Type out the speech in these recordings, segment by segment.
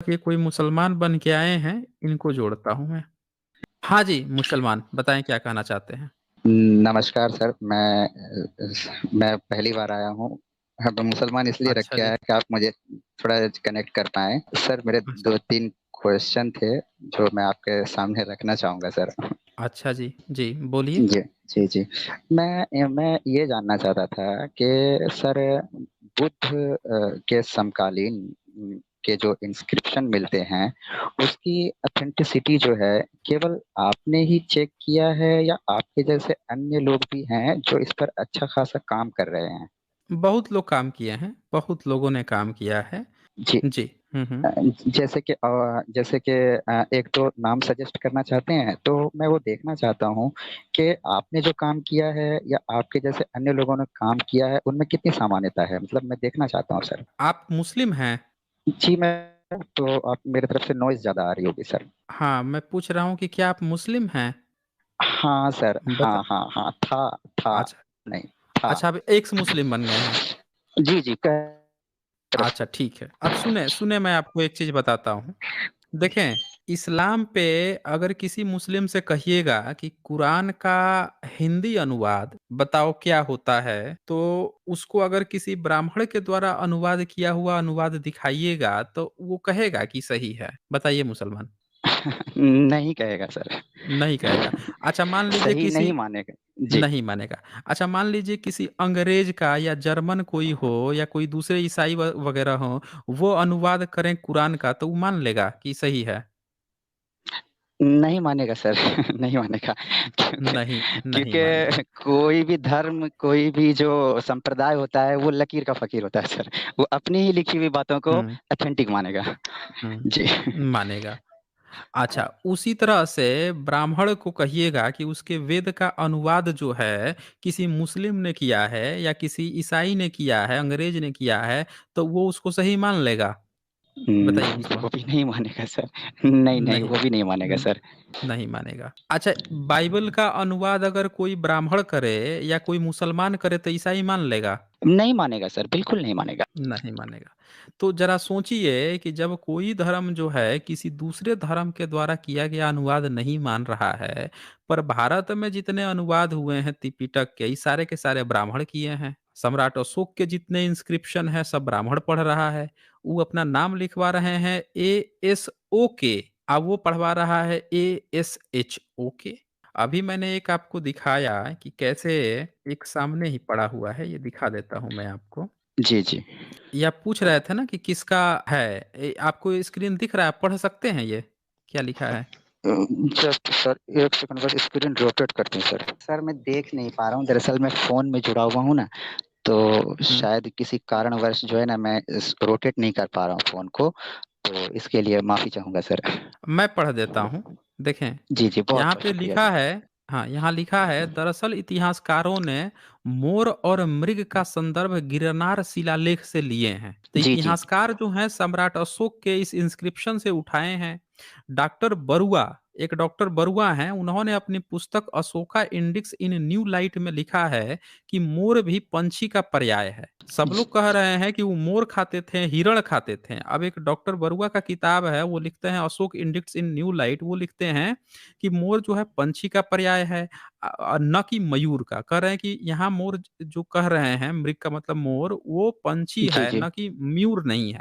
कि कोई मुसलमान बन के आए हैं, इनको जोड़ता हूँ मैं। हाँ जी, मुसलमान, बताएँ क्या कहना चाहते हैं? नमस्कार सर, मैं पहली बार आया हूँ। अब मुसलमान इसलिए अच्छा रखा जी, है कि आप मुझे थोड़ा कनेक्ट कर पाएँ। सर मेरे अच्छा। 2-3 क्वेश्चन थे जो मैं आपके सामने रखना चाहूँगा सर। अच्छा जी, जी, बोलिए। जी, जी, जी। मैं ये जानना चाहता था कि सर बुद्ध के समकालीन के जो इंस्क्रिप्शन मिलते हैं, उसकी ऑथेंटिसिटी जो है केवल आपने ही चेक किया है या आपके जैसे अन्य लोग भी हैं जो इस पर अच्छा खासा काम कर रहे हैं? बहुत लोग काम किए हैं, बहुत लोगों ने काम किया है। जी। जी, हुँ, हुँ। अ, जैसे कि 1-2 नाम सजेस्ट करना चाहते हैं, तो मैं वो देखना चाहता हूँ कि आपने जो काम किया है या आपके जैसे अन्य लोगों ने काम किया है, उनमें कितनी सामान्यता है? मतलब मैं देखना चाहता हूँ सर। आप मुस्लिम हैं? जी, मैं तो आप मेरी तरफ से नॉइज़ ज़्यादा आ रही होगी सर। हाँ, मैं पूछ रहा हूँ कि क्या आप मुस्लिम हैं? हाँ सर, बता हाँ, हाँ, हाँ, था, अच्छा, नहीं, था। अच्छा, आप एक्स मुस्लिम बन गए हैं। जी, जी, अच्छा, ठीक है। अब सुने मैं आपको एक चीज़ बताता हूँ। देखें, इस्लाम पे अगर किसी मुस्लिम से कहिएगा कि कुरान का हिंदी अनुवाद बताओ क्या होता है, तो उसको अगर किसी ब्राह्मण के द्वारा अनुवाद किया हुआ अनुवाद दिखाइएगा, तो वो कहेगा कि सही है। बताइए मुसलमान, नहीं कहेगा सर। नहीं कहेगा। अच्छा मान लीजिए सही नहीं किसी मानेगा। जी। नहीं मानेगा। अच्छा मान लीजिए किसी अंग्रेज का या जर्मन कोई हो या कोई दूसरे ईसाई वगैरह हो, वो अनुवाद करें कुरान का, तो वो मान लेगा कि सही है? नहीं मानेगा सर, नहीं मानेगा क्योंकि नहीं, नहीं मानेगा। क्योंकि कोई भी धर्म, कोई भी जो संप्रदाय होता है, वो लकीर का फ़कीर होता है सर। वो अपनी ही लिखी हुई बातों को हुँ, ऑथेंटिक मानेगा। हुँ, जी। मानेगा। अच्छा, उसी तरह से ब्राह्मण को कहिएगा कि उसके वेद का अनुवाद जो है, किसी मुस्लिम ने किया है या किसी ईसाई ने किया है, अंग्रेज ने किया है, तो वो उसको सही मान लेगा? बताइए मुसलमान। वो भी नहीं मानेगा सर। नहीं, नहीं, नहीं, वो भी नहीं मानेगा हुँ, सर। नहीं मानेगा। अच्छा, बाइबल का अनुवाद अगर कोई ब्राह्मण करे या कोई मुसलमान करे, तो ईसाई मान लेगा? नहीं मानेगा सर, बिल्कुल नहीं मानेगा। नहीं मानेगा। तो ज़रा सोचिए कि जब कोई धर्म जो है किसी दूसरे धर्म के द्वारा किया गया अनुवाद नहीं मान रहा है, पर भारत में जितने अनुवाद हुए हैं त्रिपिटक के, ये सारे के सारे ब्राह्मण किए हैं। सम्राट अशोक के जितने इंस्क्रिप्शन हैं सब ब्राह्मण पढ़ रहा है। वो अपना नाम लिखवा रहे हैं ASOK, अब वो पढ़वा रहा है ASHOK। अभी मैंने एक आपको दिखाया कि कैसे एक सामने ही पड़ा हुआ है, ये दिखा देता हूँ मैं आपको। जी, जी। ये आप पूछ रहे थे ना कि किसका है? आपको स्क्रीन दिख रहा है? आप पढ़ सकते हैं ये? क्या लिखा है? जस्ट सर 1 सेकंड बस स्क्रीन रोटेट करते हैं सर। सर मैं देख नहीं पा रहा हूँ, दरअसल मैं फ़ोन में जुड़ा हुआ हूँ ना, तो हुँ, शायद किसी कारणवश जो है ना मैं इस रोटेट नहीं कर पा रहा हूँ फ़ोन को, तो इसके लिए माफ़ी चाहूँगा सर। मैं पढ़ देता हूँ। देखें, जी, जी, यहाँ बहुत-बहुत पे शुक्रिया लिखा सर। है, हाँ, यहाँ लिखा है दरअसल इतिहासकारों ने मोर और मृग का संदर्भ गिरनार शिलालेख से लिए हैं। तो जी, जी। इतिहासकार जो हैं सम्राट अशोक के इस इंस्क्रिप्शन से उठाए हैं। डॉक्टर बरुआ, एक डॉक्टर बरुआ हैं, उन्होंने अपनी पुस्तक अशोका इंडिक्स इन न्यू लाइट में लिखा है कि मोर भी पंछी का पर्याय है। सब ज लोग कह रहे हैं कि वो मोर खाते थे, हिरण खाते थे। अब एक डॉक्टर बरुआ का किताब है, वो लिखते हैं अशोक इंडिक्स इन न्यू लाइट, वो लिखते हैं कि मोर जो है पंछी का पर्याय है, न कि मयूर का। कह रहे हैं कि यहाँ मोर जो कह रहे हैं, मृग का मतलब मोर, वो पंछी जी, है, जी। न कि मयूर नहीं है।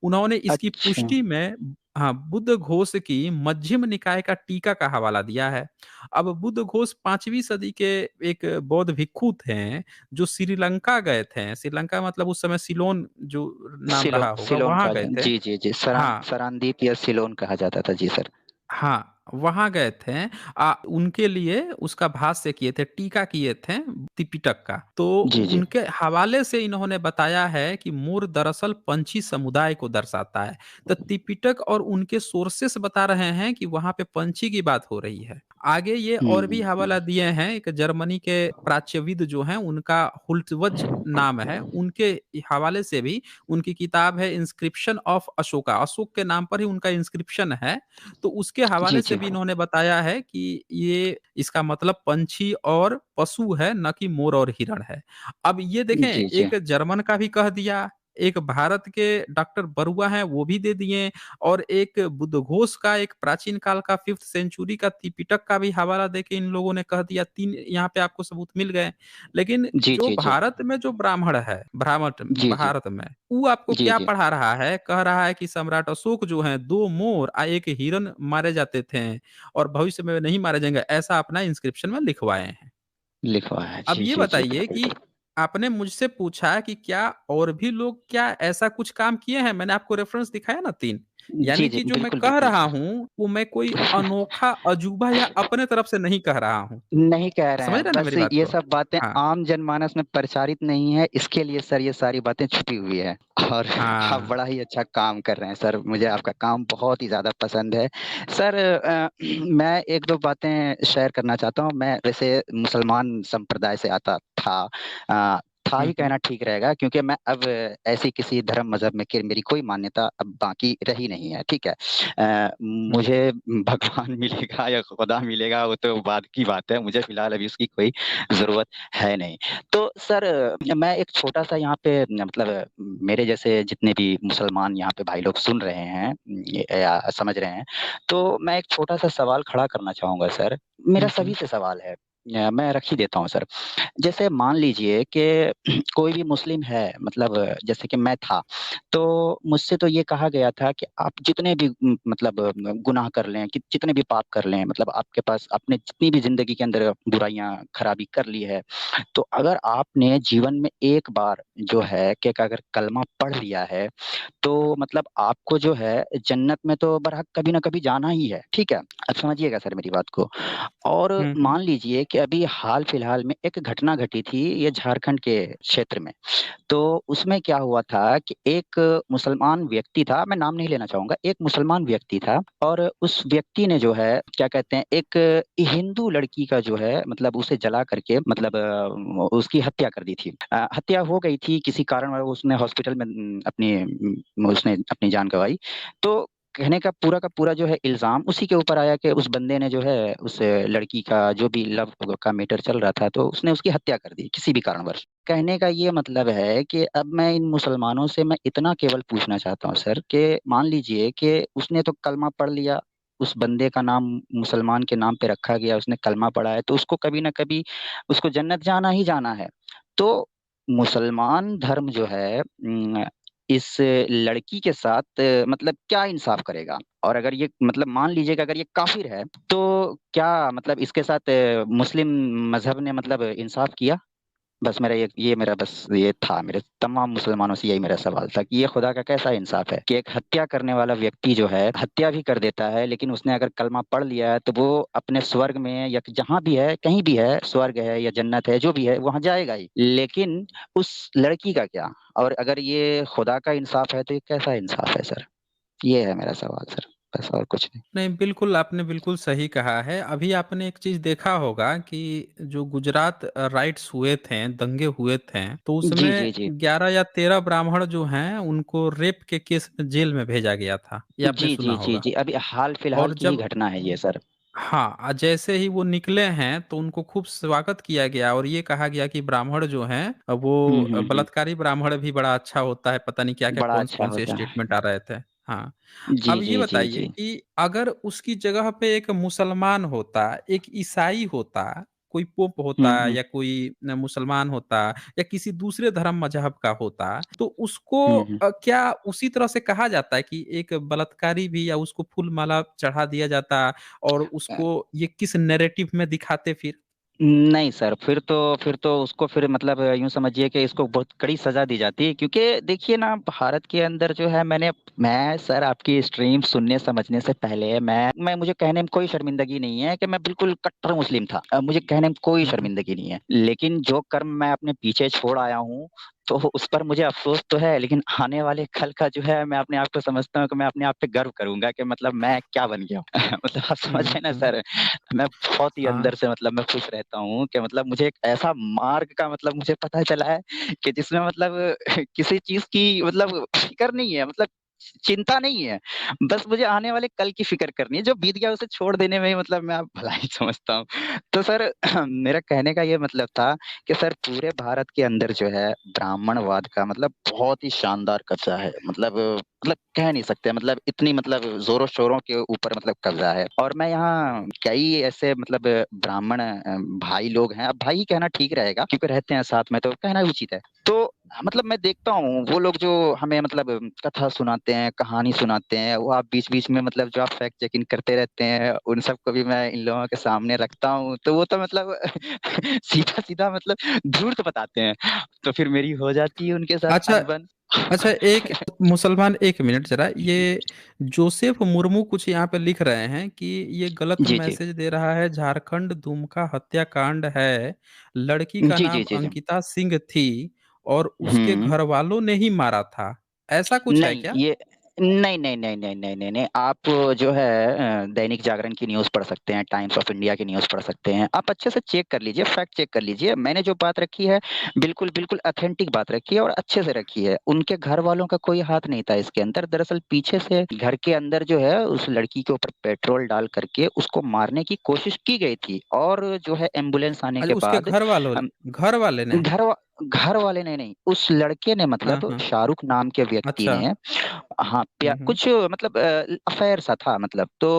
उन्होंने इसकी अच्छा। पुष्टि में हाँ, बुद्ध घोष की मध्यम निकाय का टीका का हवाला दिया है। अब बुद्ध घोष 5वीं सदी के एक बौद्ध भिक्षु थे, जो श्रीलंका गए थे। श्रीलंका मतलब उस समय सिलोन जो नाम रहा होगा, सिलोन वहाँ कहा गए जा थे। जी, जी, जी। हाँ, सरांदीप या सिलोन कहा जाता था। जी सर। हाँ, वहाँ गए थे। उनके लिए उसका भाष्य किए थे, टीका किए थे त्रिपिटक का। तो जी, जी। उनके हवाले से इन्होंने बताया है कि मोर दरअसल पंछी समुदाय को दर्शाता है। तो त्रिपिटक और उनके सोर्सेस बता रहे हैं कि वहाँ पे पंछी की बात हो रही है। आगे ये हुँ, और भी हुँ, हवाला हुँ। दिए हैं, एक जर्मनी के प्राच्यविद जो हैं, उनका हुल्टवज नाम है। उनके हवाले से भी उनकी किताब है इंस्क्रिप्शन ऑफ अशोका। अशोक के नाम पर ही उनका इंस्क्रिप्शन है। तो उसके जी, हवाले से जी। भी इन्होंने बताया है कि ये इसका मतलब पंछी और पशु है, ना कि मोर और हिरण है। अब ये देखें, जी, जी। एक जर्मन का भी कह दिया, एक भारत के डॉक्टर बरुआ हैं वो भी दे दिए, और एक बुद्धघोष का एक प्राचीन काल का 5th सेंचुरी का त्रिपिटक का भी हवाला देके इन लोगों ने कह दिया। 3 यहाँ पे आपको सबूत मिल गए। लेकिन जी, जो जी, जी। भारत में जो ब्राह्मण है, ब्राह्मण जी, जी। भारत में, वो आपको जी, क्या जी। पढ़ा रहा है? कह रहा है कि सम्राट अशोक जो हैं 2 मोर 1 हिरन मारे जाते थे और भविष्य में नहीं मारे जाएँगे, ऐसा अपना इंस्क्रिप्शन में लिखवाए हैं। लिखवा है। अब जी, ये जी, जी, बताइए बिल्कुल। कि आपने मुझसे पूछा कि क्या और भी लोग क्या ऐसा कुछ काम किए हैं? मैंने आपको रेफ़रेंस दिखाया ना 3। जी, यानी जी, कि जो मैं बिल्कुल, कह बिल्कुल। रहा हूँ, वो मैं कोई अनोखा अजूबा या अपने तरफ से नहीं कह रहा हूँ। नहीं कह रहे समझ रहे हैं, हैं ना बस मेरी बात ये को? सब बातें हाँ, आम जनमानस में प्रचारित नहीं है, इसके लिए सर ये सारी बातें छुपी हुई है। और आप हाँ। बड़ा ही अच्छा काम कर रहे हैं सर, मुझे आपका काम बहुत ही ज़्यादा पसंद है। सर मैं 1-2 बातें शेयर करना चाहता हूँ। मैं वैसे मुसलमान संप्रदाय से आता था, था हुँ, ही हुँ। कहना ठीक रहेगा, क्योंकि मैं अब ऐसी किसी धर्म मज़हब में कि मेरी कोई मान्यता अब बाकी रही नहीं है, ठीक है? हुँ, मुझे भगवान मिलेगा या खुदा मिलेगा वो तो बाद की बात है, मुझे फ़िलहाल अभी उसकी कोई ज़रूरत है नहीं। तो सर मैं एक छोटा-सा यहाँ पे मतलब मेरे जैसे जितने भी मुसलमान यहाँ पे भाई लोग सुन रहे हैं या समझ रहे हैं, तो मैं एक छोटा-सा सवाल खड़ा करना चाहूँगा सर। मेरा हुँ, सभी हुँ। से सवाल है। मैं रख ही देता हूँ सर। जैसे मान लीजिए कि कोई भी मुस्लिम है, मतलब जैसे कि मैं था, तो मुझसे तो ये कहा गया था कि आप जितने भी मतलब गुनाह कर लें, कि जितने भी पाप कर लें, मतलब आपके पास आपने जितनी भी ज़िंदगी के अंदर बुराइयाँ, खराबी कर ली है, तो अगर आपने जीवन में एक बार जो है कि अगर कलमा पढ़ लिया है, तो मतलब आपको जो है जन्नत में तो बरहक कभी न कभी जाना ही है, ठीक है? अब समझिएगा सर मेरी बात को। और हुँ, हुँ। मान लीजिए कि अभी हाल-फिलहाल में एक घटना घटी थी, ये झारखंड के क्षेत्र में। तो उसमें क्या हुआ था कि एक मुसलमान व्यक्ति था, मैं नाम नहीं लेना चाहूँगा, एक मुसलमान व्यक्ति था और उस व्यक्ति ने जो है, क्या कहते हैं, एक हिंदू लड़की का जो है मतलब उसे जला करके मतलब उसकी हत्या कर दी थी। हत्या हो गई थी किसी कारणवश, उसने हॉस्पिटल में उसने अपनी जान गँवाई। तो कहने का पूरा जो है इल्ज़ाम उसी के ऊपर आया कि उस बंदे ने जो है उस लड़की का जो भी लव का मैटर चल रहा था, तो उसने उसकी हत्या कर दी किसी भी कारणवश। कहने का ये मतलब है कि अब मैं इन मुसलमानों से मैं इतना केवल पूछना चाहता हूँ सर कि मान लीजिए कि उसने तो कलमा पढ़ लिया, उस बंदे का नाम मुसलमान के नाम पे रखा गया, उसने कलमा पढ़ा है, तो उसको कभी न कभी उसको जन्नत जाना ही जाना है। तो मुसलमान धर्म जो है इस लड़की के साथ मतलब क्या इंसाफ़ करेगा? और अगर ये मतलब मान लीजिए कि अगर ये काफ़िर है, तो क्या मतलब इसके साथ मुस्लिम मज़हब ने मतलब इंसाफ़ किया? बस मेरा ये मेरा बस ये था, मेरे तमाम मुसलमानों से यही मेरा सवाल था कि ये खुदा का कैसा इंसाफ़ है कि एक हत्या करने वाला व्यक्ति जो है, हत्या भी कर देता है, लेकिन उसने अगर कलमा पढ़ लिया है, तो वो अपने स्वर्ग में या जहाँ भी है, कहीं भी है, स्वर्ग है या जन्नत है, जो भी है, वहाँ जाएगा ही। लेकिन उस लड़की का क्या? और अगर ये खुदा का इंसाफ़ है, तो ये कैसा इंसाफ़ है सर? ये है मेरा सवाल सर, बस और कुछ नहीं। नहीं, बिल्कुल, आपने बिल्कुल सही कहा है। अभी आपने एक चीज़ देखा होगा कि जो गुजरात राइट्स हुए थे, दंगे हुए थे, तो जी, उसमें जी, जी। 11 या 13 ब्राह्मण जो हैं, उनको रेप के केस में जेल में भेजा गया था। ये आपने जी, सुना जी, जी, होगा। जी। अभी हाल-फिलहाल और की ही जब घटना है ये सर। हाँ, जैसे ही वो निकले हैं, तो उनको खूब स्वागत किया गया और ये कहा गया कि ब्राह्मण जो हैं हुँ, वो हुँ, हुँ। बलात्कारी ब्राह्मण भी बड़ा अच्छा होता है, पता नहीं क्या-क्या, बड़ा अच्छा कौन-कौन से होता है। स्टेटमेंट आ रहे थे। हाँ, जी, अब ये जी, जी, बताइए जी। कि अगर उसकी जगह पे एक मुसलमान होता, एक ईसाई होता, कोई पोप हुँ, होता हुँ। या कोई मुसलमान होता या किसी दूसरे धर्म मज़हब का होता, तो उसको हुँ, हुँ। क्या उसी तरह से कहा जाता है कि एक बलात्कारी भी या उसको फूल माला चढ़ा दिया जाता और अ, उसको ये किस नैरेटिव में दिखाते फिर? नहीं सर, फिर तो उसको फिर मतलब यूँ समझिए कि इसको बहुत कड़ी सज़ा दी जाती है, क्योंकि देखिए ना भारत के अंदर जो है मैं सर आपकी स्ट्रीम सुनने समझने से पहले मैं मुझे कहने में कोई शर्मिंदगी नहीं है कि मैं बिल्कुल कट्टर मुस्लिम था। मुझे कहने में कोई हुँ, हुँ। शर्मिंदगी नहीं है। लेकिन जो कर्म मैं अपने पीछे छोड़ आया हूँ, तो उस पर मुझे अफ़सोस तो है, लेकिन आने वाले कल का जो है मैं अपने आप को समझता हूँ कि मैं अपने आप पे गर्व करूँगा कि मतलब मैं क्या बन गया हूँ। मतलब आप समझ हुँ, रहे हैं ना हुँ। सर? मैं बहुत ही हाँ। अंदर से मतलब मैं खुश रहता हूँ कि मतलब मुझे एक ऐसा मार्ग का मतलब मुझे पता चला है कि जिसमें मतलब किसी चीज़ की मतलब फ़िक्र नहीं है। मतलब चिंता नहीं है, बस मुझे आने वाले कल की फिक्र करनी है, जो बीत गया उसे छोड़ देने में ही मतलब मैं आप भलाई समझता हूँ। तो सर मेरा कहने का ये मतलब था कि सर पूरे भारत के अंदर जो है ब्राह्मणवाद का मतलब बहुत ही शानदार कब्जा है, मतलब कह नहीं सकते, मतलब इतनी मतलब जोरों शोरों के ऊपर मतलब कब्जा है। और मैं यहाँ कई ऐसे मतलब ब्राह्मण भाई लोग हैं, अब भाई कहना ठीक रहेगा क्योंकि रहते हैं साथ में तो कहना उचित है। तो मतलब मैं देखता हूँ वो लोग जो हमें मतलब कथा सुनाते हैं, कहानी सुनाते हैं, वो आप बीच बीच में मतलब जो आप फैक्ट चेकिंग करते रहते हैं, उन सबको भी मैं इन लोगों के सामने रखता हूँ, तो वो तो मतलब सीधा सीधा मतलब धूर्त बताते हैं, तो फिर मेरी हो जाती है उनके साथ अच्छा, अनबन। अच्छा, एक मुसलमान, एक मिनट जरा, ये जोसेफ मुर्मू कुछ यहाँ पे लिख रहे हैं कि ये गलत जी जी मैसेज दे रहा है, झारखंड दुमका हत्याकांड है, लड़की का जी नाम जी जी जी। अंकिता सिंह थी और उसके हम्म। घर वालों ने ही मारा था, ऐसा कुछ है नहीं क्या? ये नहीं नहीं नहीं नहीं नहीं नहीं नहीं, आप जो है दैनिक जागरण की न्यूज़ पढ़ सकते हैं, टाइम्स ऑफ इंडिया की न्यूज़ पढ़ सकते हैं, आप अच्छे से चेक कर लीजिए, फैक्ट चेक कर लीजिए, मैंने जो बात रखी है बिल्कुल बिल्कुल अथेंटिक बात रखी है और अच्छे से रखी है, उनके घर वालों का कोई हाथ नहीं था इसके अंदर। दरअसल पीछे से घर के अंदर जो है उस लड़की के ऊपर पेट्रोल डाल करके उसको मारने की कोशिश की गई थी, और जो है एम्बुलेंस आने के अच्छा, उसके बाद घर वालों, घर वाले ने? घर वा- घर वाले ने नहीं, उस लड़के ने हाँ मतलब हाँ। शाहरुख नाम के व्यक्ति अच्छा। ने, हाँ हम्म। कुछ मतलब अफेयर सा था, मतलब तो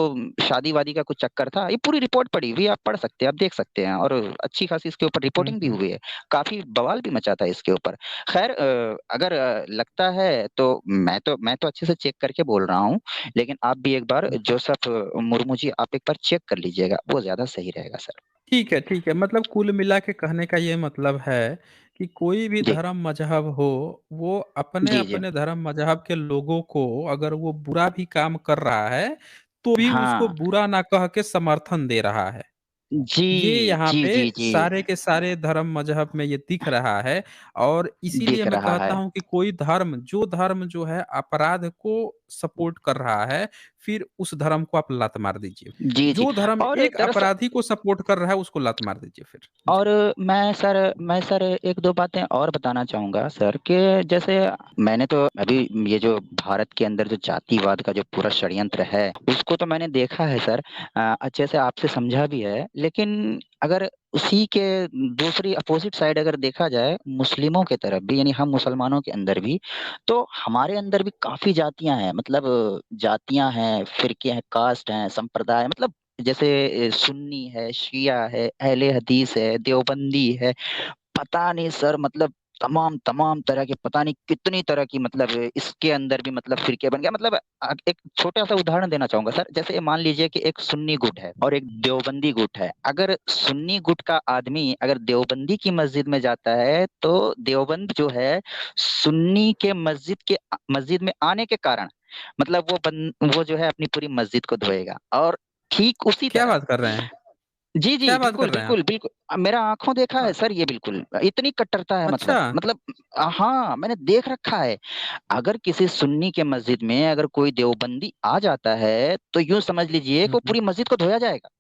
शादी वादी का कुछ चक्कर था, ये पूरी रिपोर्ट पड़ी हुई है, आप पढ़ सकते हैं, आप देख सकते हैं, और अच्छी खासी इसके ऊपर रिपोर्टिंग भी हम्म। हुई है, काफी बवाल भी मचा था इसके ऊपर। खैर अगर लगता है तो मैं तो अच्छे से चेक करके बोल रहा हूँ, लेकिन आप भी एक बार हम्म। जोसेफ मुर्मू जी आप एक बार चेक कर लीजिएगा, वो ज्यादा सही रहेगा सर। ठीक है, ठीक है, मतलब कुल मिला के कहने का ये मतलब है कि कोई भी जी धर्म मजहब हो, वो अपने जी जी। अपने धर्म मजहब के लोगों को अगर वो बुरा भी काम कर रहा है तो भी उसको हाँ बुरा ना कह के समर्थन दे रहा है। जी ये यहाँ जी पे जी जी। सारे के सारे धर्म मजहब में ये दिख रहा है। और इसीलिए दिख मैं रहा कहता है। हूँ कि कोई धर्म जो है अपराध को सपोर्ट कर रहा है, फिर उस धर्म को आप लात मार दीजिए। जी जी। जो धर्म और एक दरअसल अपराधी को सपोर्ट कर रहा है उसको लात मार दीजिए फिर जी। और मैं सर एक दो बातें और बताना चाहूंगा सर, कि जैसे मैंने तो अभी ये जो भारत के अंदर जो जातिवाद का जो पूरा षड्यंत्र है उसको तो मैंने देखा है सर, अच्छे से आपसे समझा भी है, लेकिन अगर उसी के दूसरी अपोजिट साइड अगर देखा जाए मुस्लिमों के तरफ भी, यानी हम मुसलमानों के अंदर भी, तो हमारे अंदर भी काफी जातियां हैं, मतलब जातियां हैं, फिरके हैं, कास्ट हैं, संप्रदाय, मतलब जैसे सुन्नी है, शिया है, अहले हदीस है, देवबंदी है, पता नहीं सर, मतलब तमाम तमाम तरह के, पता नहीं कितनी तरह की, मतलब इसके अंदर भी मतलब फिरके बन गया, मतलब एक छोटा सा उदाहरण देना चाहूंगा सर, जैसे मान लीजिए कि एक सुन्नी गुट है और एक देवबंदी गुट है, अगर सुन्नी गुट का आदमी अगर देवबंदी की मस्जिद में जाता है तो देवबंद जो है सुन्नी के मस्जिद में आने के कारण मतलब वो जो है अपनी पूरी मस्जिद को धोएगा, और ठीक उसी क्या तरह बात कर रहे हैं? जी जी क्या बात कर बिल्कुल रहे हैं आप? बिल्कुल बिल्कुल, मेरा आंखों देखा है अ- सर, ये बिल्कुल इतनी कट्टरता है, अच्छा। मतलब हाँ मैंने देख रखा है। अगर किसी सुन्नी के मस्जिद में अगर कोई देवबंदी आ जाता है तो यूं समझ लीजिए कि वो हम्म। पूरी मस्जिद को धोया जाएगा।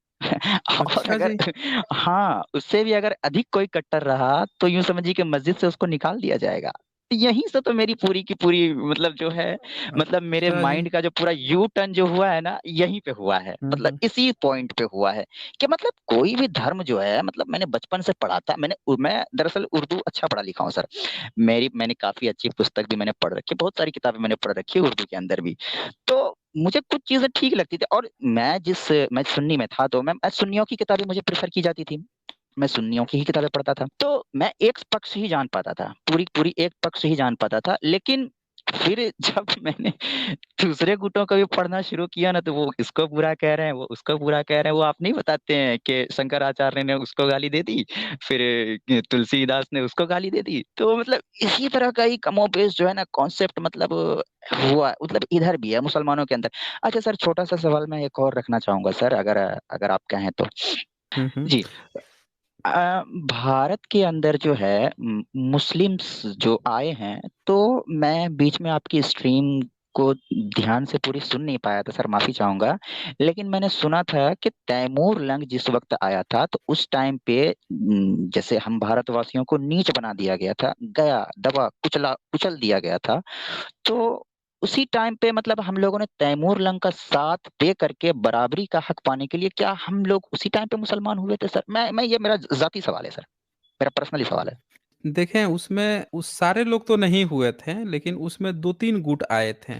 और अच्छा अगर जी। हाँ उससे भी अगर अधिक कोई कट्टर रहा तो यूं समझिए कि मस्जिद से उसको निकाल दिया जाएगा। यहीं से तो मेरी पूरी की पूरी मतलब जो है, मतलब मेरे अच्छा जी। माइंड का जो पूरा यू टर्न जो हुआ है ना, यहीं पे हुआ है, मतलब हम्म। इसी पॉइंट पे हुआ है, कि मतलब कोई भी धर्म जो है, मतलब मैंने बचपन से पढ़ा था, मैं दरअसल उर्दू अच्छा पढ़ा लिखा हूँ सर, मैंने काफी अच्छी पुस्तक भी मैंने पढ़ रखी है, बहुत सारी किताबें मैंने पढ़ रखी है उर्दू के अंदर भी, तो मुझे कुछ चीजें ठीक लगती थी, और मैं सुन्नी में था तो मैं सुन्नियों की किताबें मुझे प्रेफर की जाती थी, मैं सुन्नियों की ही किताबें पढ़ता था, तो मैं एक पक्ष ही जान पाता था, पूरी पूरी एक पक्ष ही जान पाता था, लेकिन फिर जब मैंने दूसरे गुटों को भी पढ़ना शुरू किया ना, तो वो इसको बुरा कह रहे हैं, वो उसको बुरा कह रहे हैं, वो आप नहीं बताते हैं कि शंकराचार्य ने उसको गाली दे दी, फिर तुलसीदास ने उसको गाली दे दी, तो मतलब इसी तरह का ही कमोबेश जो है ना कॉन्सेप्ट, मतलब हुआ, मतलब इधर भी है मुसलमानों के अंदर। अच्छा सर, छोटा सा सवाल मैं एक और रखना चाहूंगा सर, अगर अगर आप कहें तो। हम्म। जी। भारत के अंदर जो है मुस्लिम्स जो आए हैं, तो मैं बीच में आपकी स्ट्रीम को ध्यान से पूरी सुन नहीं पाया था सर, माफी चाहूंगा, लेकिन मैंने सुना था कि तैमूर लंग जिस वक्त आया था तो उस टाइम पे जैसे हम भारतवासियों को नीच बना दिया गया था, गया दबा कुचला कुचल दिया गया था, तो उसी टाइम पे मतलब हम लोगों ने तैमूर लंग का साथ दे करके बराबरी का हक पाने के लिए क्या हम लोग उसी टाइम पे मुसलमान हुए थे सर? मैं ये मेरा जाती सवाल है सर, मेरा पर्सनली सवाल है। देखें, उसमें उस सारे लोग तो नहीं हुए थे, लेकिन उसमें 2-3 गुट आए थे।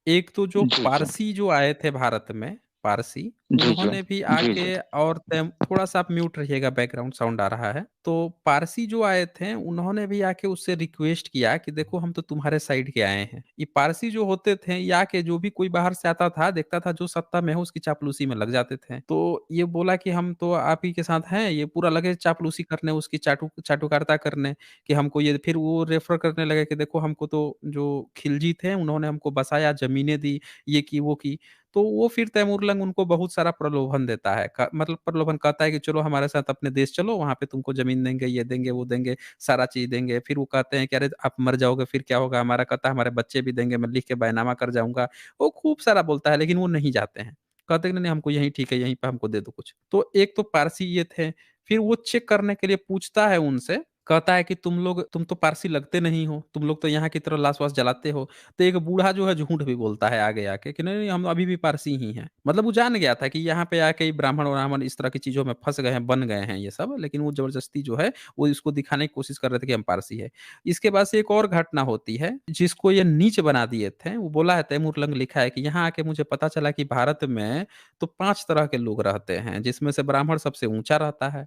एक तो जो जी जी पारसी जो आए थे भारत में, पारसी, जी जी उन्होंने भी जी आके, जी और थोड़ा सा आप म्यूट रहिएगा, बैकग्राउंड साउंड आ रहा है। तो पारसी जो आए थे, उन्होंने भी आके उससे रिक्वेस्ट किया कि देखो हम तो तुम्हारे साइड के आए हैं। ये पारसी जो होते थे, या के जो भी कोई बाहर से आता था, देखता था जो सत्ता में है उसकी चापलूसी में लग जाते थे। तो ये बोला कि हम तो आप ही के साथ हैं, ये पूरा लगे चापलूसी करने, उसकी चाटुकारिता करने, कि हमको ये, फिर वो रेफर करने लगे कि देखो हमको तो जो खिलजी थे उन्होंने हमको बसाया, जमीनें दी, ये की वो की। तो वो फिर तैमूरलंग उनको बहुत सारा प्रलोभन देता है, मतलब प्रलोभन, कहता है कि चलो हमारे साथ अपने देश चलो, वहां पे तुमको जमीन देंगे, ये देंगे, वो देंगे, सारा चीज देंगे। फिर वो कहते हैं कि अरे आप मर जाओगे फिर क्या होगा हमारा, कहता है हमारे बच्चे भी देंगे, मैं लिख के बैनामा कर जाऊंगा। वो खूब सारा बोलता है, लेकिन वो नहीं जाते हैं, कहते हैं कि नहीं हमको यहीं ठीक है, यहीं पे हमको दे दो कुछ। तो एक तो पारसी ये थे। फिर वो चेक करने के लिए पूछता है उनसे, कहता है कि तुम तो पारसी लगते नहीं हो, तुम लोग तो यहाँ की तरह लाश वास जलाते हो। तो एक बूढ़ा जो है झूठ भी बोलता है आगे आके कि नहीं नहीं, हम अभी भी पारसी ही हैं। मतलब वो जान गया था कि यहाँ पे आके ही ब्राह्मण ब्राह्मण इस तरह की चीजों में फंस गए हैं, बन गए हैं ये सब, लेकिन वो जबरदस्ती जो है वो इसको दिखाने की कोशिश कर रहे थे कि हम पारसी है। इसके बाद से एक और घटना होती है जिसको ये नीच बना दिए थे। वो बोला है, तैमूर लंग लिखा है कि यहाँ आके मुझे पता चला कि भारत में तो 5 तरह के लोग रहते हैं, जिसमें से ब्राह्मण सबसे ऊंचा रहता है।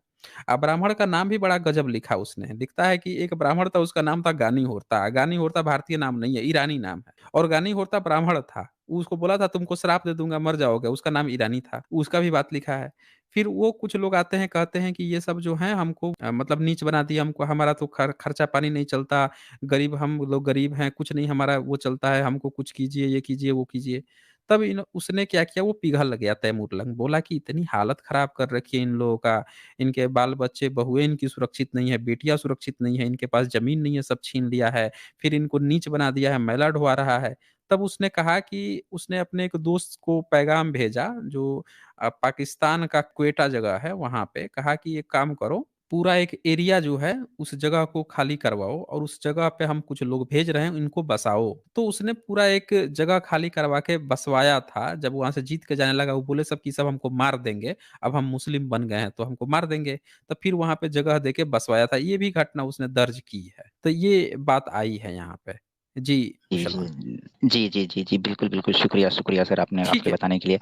अब ब्राह्मण का नाम भी बड़ा गजब लिखा उसने, लिखता है कि एक ब्राह्मण था, उसका नाम था गानी होरता। गानी होरता भारतीय नाम नहीं है, ईरानी नाम है। और गानी होरता ब्राह्मण था, उसको बोला था तुमको श्राप दे दूंगा, मर जाओगे, उसका नाम ईरानी था, उसका भी बात लिखा है। फिर वो कुछ लोग आते हैं, कहते हैं कि ये सब जो है हमको मतलब नीच बना दिया हमको, हमारा तो खर्चा पानी नहीं चलता, गरीब हम लोग गरीब हैं, कुछ नहीं हमारा वो चलता है, हमको कुछ कीजिए, ये कीजिए, वो कीजिए। तब उसने क्या किया, वो पिघल गया तैमूर लंग, बोला कि इतनी हालत खराब कर रखी है इन लोगों का, इनके बाल बच्चे बहुएं इनकी सुरक्षित नहीं है, बेटियां सुरक्षित नहीं है, इनके पास जमीन नहीं है, सब छीन लिया है, फिर इनको नीच बना दिया है, मैला ढुआ रहा है। तब उसने कहा कि उसने अपने एक दोस्त को पैगाम भेजा, जो पाकिस्तान का क्वेटा जगह है, वहां पे कहा कि एक काम करो, पूरा एक एरिया जो है उस जगह को खाली करवाओ, और उस जगह पे हम कुछ लोग भेज रहे हैं, इनको बसाओ। तो उसने पूरा एक जगह खाली करवा के बसवाया था। जब वहां से जीत के जाने लगा, वो बोले सब की सब हमको मार देंगे, अब हम मुस्लिम बन गए हैं तो हमको मार देंगे। तो फिर वहां पे जगह देके बसवाया था, ये भी घटना उसने दर्ज की है। तो ये बात आई है यहाँ पे। जी। जी मुसलमान। जी जी जी जी, बिल्कुल बिल्कुल, शुक्रिया शुक्रिया सर, आपने ठीक आपके है। बताने के लिए।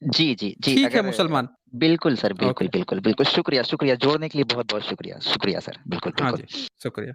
जी जी जी, ठीक है अगर मुसलमान। बिल्कुल सर, बिल्कुल ओके। बिल्कुल बिल्कुल, शुक्रिया शुक्रिया, जोड़ने के लिए बहुत बहुत शुक्रिया शुक्रिया सर, बिल्कुल हाँ बिल्कुल। जी। शुक्रिया।